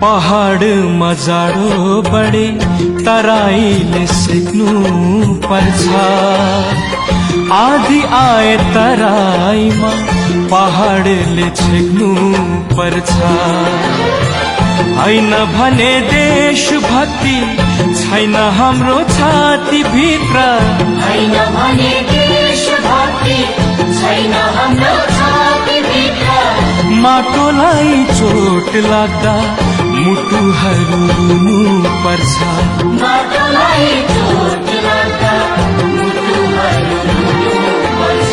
पहाड मजाडो बढे तराईले सिक्नु पर्छ। आधी आए तराईमा पहाडले छेक्नु पर्छ। हैन भने देशभक्ति छैन हाम्रो छाती भित्र। हैन भने देशभक्ति छैन हाम्रो छाती भित्र। माटोलाई चोट लाग्दा मुटुहरू रुनु पर्छ। माटोलाई चोट लाग्दा मुटुहरू रुनु पर्छ।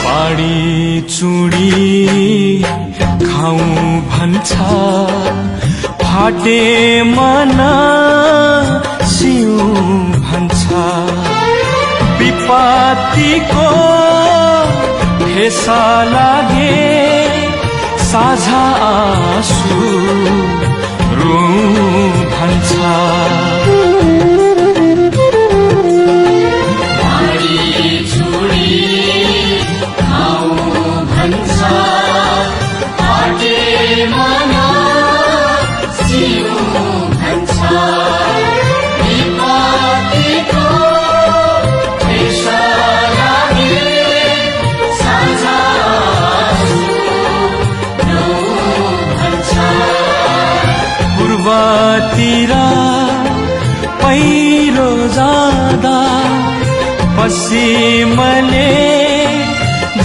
बाडी चुडी खाऊ भन्छ, फाटे मन सिउ भन्छ। विपत्तिको फेसा लागे साझा आँसु रुँ भन्छ। पूर्वतिर पहिरो जाँदा पश्चिमले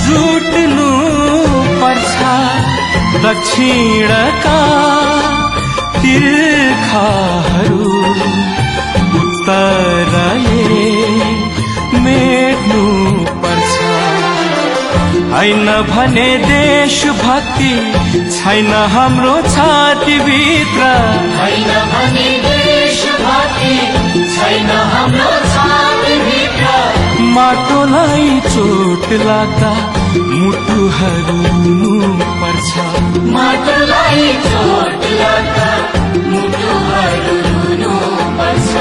जुट्नु पर्छ। दक्षिणका तिर्खाहरू उत्तरले मेट्नु पर्छ। हैन भने देशभक्ति छैन हाम्रो छाती भित्र। हैन भने देशभक्ति छैन हाम्रो छाती भित्र। माटोलाई चोट लाग्दा मुटुहरू रुनु पर्छ। माटोलाई चोट लाग्दा मुटुहरू रुनु पर्छ।